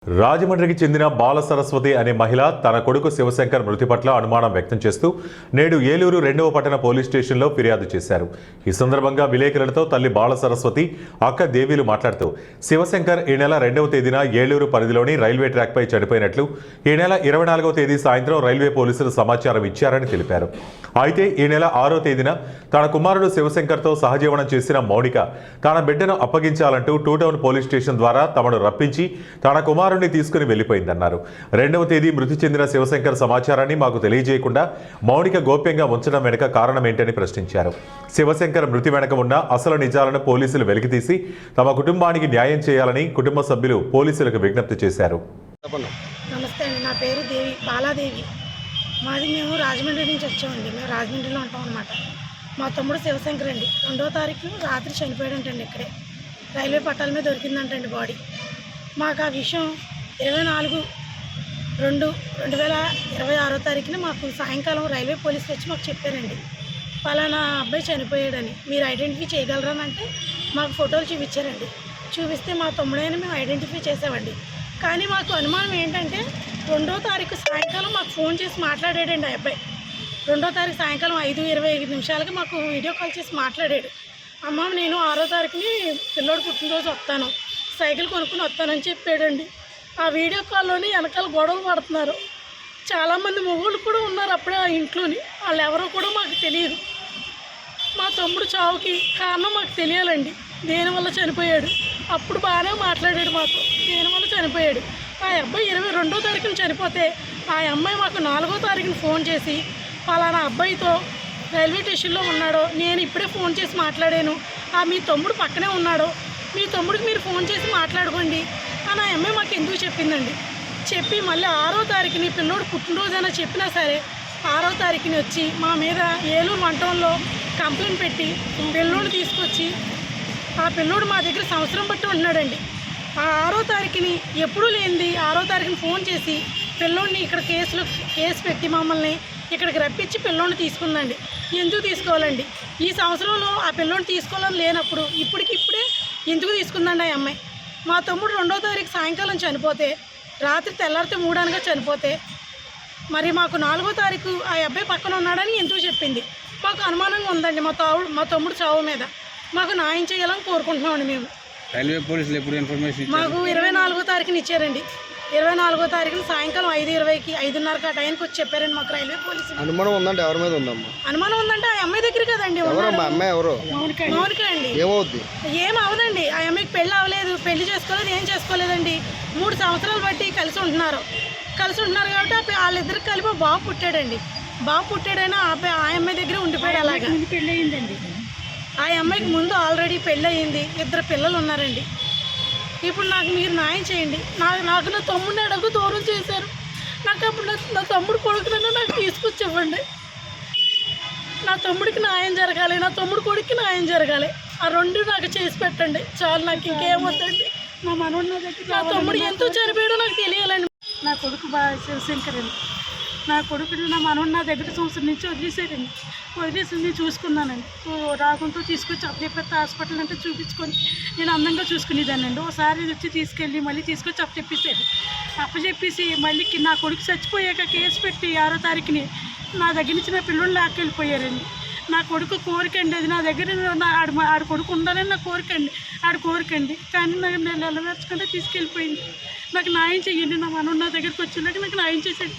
రాజమండ్రికి చెందిన బాల సరస్వతి అనే మహిళ తన కొడుకు శివశంకర్ మృతి పట్ల అనుమానం వ్యక్తం చేస్తూ నేడు ఏలూరు 2వ పట్టణ పోలీస్ స్టేషన్లో ఫిర్యాదు చేశారు. ఈ సందర్భంగా విలేకరులతో తల్లి బాల సరస్వతి అక్క దేవీలు మాట్లాడుతూ శివశంకర్ ఈ నెల 2వ తేదీన ఏలూరు పరిధిలోని రైల్వే ట్రాక్పై చనిపోయినట్లు ఈ నెల 24వ తేదీ సాయంత్రం రైల్వే పోలీసులు సమాచారం ఇచ్చారని తెలిపారు. అయితే ఈ నెల 6వ తేదీన తన కుమారుడు శివశంకర్తో సహజీవనం చేసిన మౌనిక తన బిడ్డను అప్పగించాలంటూ 2 టౌన్ పోలీస్ స్టేషన్ ద్వారా తమను రప్పించి తన కుమారుడిని తీసుకుని వెళ్లిపోయిందన్నారు. 2వ తేదీ మృతి చెందిన శివశంకర్ సమాచారాన్ని మాకు తెలియజేయకుండా మౌనిక గోప్యంగా ఉంచడం వెనుక కారణం ఏంటని ప్రశ్నించారు. శివశంకర్ మృతి వెనుక ఉన్న అసలు నిజాలను పోలీసులు వెలికితీసి తమ కుటుంబానికి న్యాయం చేయాలని కుటుంబ సభ్యులు పోలీసులకు విజ్ఞప్తి చేశారు. నమస్తే అండి, నా పేరు దేవి, బాలాదేవి. మేము రాజమండ్రి నుంచి వచ్చామండి. మేము రాజమండ్రిలో ఉంటాం అన్నమాట. మా తమ్ముడు శివశంకర్ అండి 2వ తారీఖు రాత్రి చనిపోయాడంటండి. ఇక్కడే రైల్వే పట్టాల మీద దొరికిందంటండి బాడీ. మాకు ఆ విషయం 24/2/2026 తారీఖున మాకు సాయంకాలం రైల్వే పోలీసులు వచ్చి మాకు చెప్పారండి, పలానా అబ్బాయి చనిపోయాడని, మీరు ఐడెంటిఫై చేయగలరని అంటే మాకు ఫోటోలు చూపించారండి. చూపిస్తే మా తమ్ముడైనా మేము ఐడెంటిఫై చేసామండి. కానీ మాకు అనుమానం ఏంటంటే 2వ తారీఖు సాయంకాలం మాకు ఫోన్ చేసి మాట్లాడాడండి ఆ అబ్బాయి. 2వ తారీఖు సాయంకాలం 5:25 మాకు వీడియో కాల్ చేసి మాట్లాడాడు. అమ్మ, నేను 6వ తారీఖుని పిల్లోడు పుట్టినరోజు వస్తాను, సైకిల్ కొనుక్కుని వస్తానని చెప్పాడండి. ఆ వీడియో కాల్లోని వెనకాల గొడవలు పడుతున్నారు. చాలామంది మొగుళ్ళు కూడా ఉన్నారు అప్పుడే ఆ ఇంట్లోని. వాళ్ళు ఎవరో కూడా మాకు తెలియదు. మా తమ్ముడు చావుకి కారణం మాకు తెలియాలండి, దేనివల్ల చనిపోయాడు. అప్పుడు బాగానే మాట్లాడాడు మాతో, దేనివల్ల చనిపోయాడు. ఆ అబ్బాయి 22వ తారీఖున చనిపోతే ఆ అమ్మాయి మాకు 4వ తారీఖున ఫోన్ చేసి పలానా అబ్బాయితో రైల్వే స్టేషన్లో ఉన్నాడో, నేను ఇప్పుడే ఫోన్ చేసి మాట్లాడాను, మీ తమ్ముడు పక్కనే ఉన్నాడో, మీ తమ్ముడికి మీరు ఫోన్ చేసి మాట్లాడుకోండి అని ఆ అమ్మాయి మాకు ఎందుకు చెప్పిందండి. చెప్పి మళ్ళీ 6వ తారీఖుని పిల్లోడు పుట్టినరోజైనా చెప్పినా సరే 6వ తారీఖుని వచ్చి మా మీద ఏలూరు 1 టౌన్లో కంప్లైంట్ పెట్టి పిల్లోడు తీసుకొచ్చి ఆ పిల్లోడు మా దగ్గర సంవత్సరం బట్టి ఉంటున్నాడండి. ఆ 6వ తారీఖుని ఎప్పుడూ లేనిది 6వ తారీఖుని ఫోన్ చేసి పిల్లోడిని ఇక్కడ కేసు పెట్టి మమ్మల్ని ఇక్కడికి రప్పించి పిల్లోడిని తీసుకుందండి. ఎందుకు తీసుకోవాలండి? ఈ సంవత్సరంలో ఆ పిల్లోడిని తీసుకోవాలని లేనప్పుడు ఇప్పుడే ఎందుకు తీసుకుందండి ఆ అమ్మాయి? మా తమ్ముడు 2వ తారీఖు సాయంకాలం చనిపోతే రాత్రి తెల్లారితే 3 చనిపోతే మరి మాకు 4వ తారీఖు ఆ అబ్బాయి పక్కన ఉన్నాడని ఎందుకు చెప్పింది? మాకు అనుమానంగా ఉందండి మా తమ్ముడు చావు మీద. మాకు న్యాయం చేయాలని కోరుకుంటున్నామండి. మేము రైల్వే పోలీసులు ఎప్పుడు ఇన్ఫర్మేషన్ మాకు 24వ తారీఖున ఇచ్చారండి. 24వ తారీఖున సాయంకాలం 5:20కి 5:30 ఆ టైంకి వచ్చి చెప్పారండి మాకు రైల్వే పోలీసులు. అనుమానం ఉందంటే ఎవరి మీద ఉందమ్మా? అనుమానం ఉందంటే ఆ అమ్మాయి దగ్గర కదండి. అమ్మాయి ఎవరు? మౌనిక అండి. ఏమవుద్ది? ఏం అవదండి. ఆ అమ్మాయికి పెళ్ళి అవ్వలేదు, పెళ్లి చేసుకోలేదు, ఏం చేసుకోలేదండి. 3 సంవత్సరాలు బట్టి కలిసి ఉంటున్నారు కాబట్టి వాళ్ళిద్దరికి కలిపి బాబు పుట్టాడండి. బాబు పుట్టాడైనా ఆ అమ్మాయి దగ్గర ఉండిపోయాడు. అలాగా పెళ్ళి అయ్యిందండి. ఆ అమ్మాయికి ముందు ఆల్రెడీ పెళ్ళి అయ్యింది, 2 పిల్లలు ఉన్నారండి. ఇప్పుడు నాకు మీరు న్యాయం చేయండి. నాకు నా తమ్ముడిని అడుగు దూరం చేశారు. నాకు అప్పుడు నా తమ్ముడు కొడుకునైనా నాకు తీసుకొచ్చి ఇవ్వండి. నా తమ్ముడికి న్యాయం జరగాలి, నా తమ్ముడు కొడుకుకి న్యాయం జరగాలి. ఆ 2 నాకు చేసి పెట్టండి చాలు, నాకు ఇంకేం వద్దండి. నా మనోడు నా తమ్ముడు ఎంతో చనిపోయాడో నాకు తెలియాలండి. నా కొడుకు శివశంకర్ అండి. నా కొడుకుని నా మనోడు నా దగ్గర సంవత్సరం నుంచి వదిలేసాడండి. వదిలేసి నేను చూసుకున్నానండి. రాకుండా తీసుకొచ్చి అప్పచెప్పెత్త హాస్పిటల్ అంటే చూపించుకొని నేను అందంగా చూసుకునేదానండి. ఒకసారి వచ్చి తీసుకెళ్ళి మళ్ళీ తీసుకొచ్చి అప్పచెప్పేసి మళ్ళీ నా కొడుకు చచ్చిపోయాక కేసు పెట్టి 6వ తారీఖుని నా దగ్గర నుంచి నా పిల్లలు లాక్కెళ్ళిపోయారండి. నా కొడుకు కోరికండి, అది నా దగ్గర ఆడ కొడుకు ఉండాలని నా కోరికండి. కానీ నాకు నేను నెలవేర్చకుండా తీసుకెళ్ళిపోయింది. నాకు న్యాయం చెయ్యండి. నా మనోడు నా దగ్గరికి వచ్చేలాగా నాకు న్యాయం చేసేది.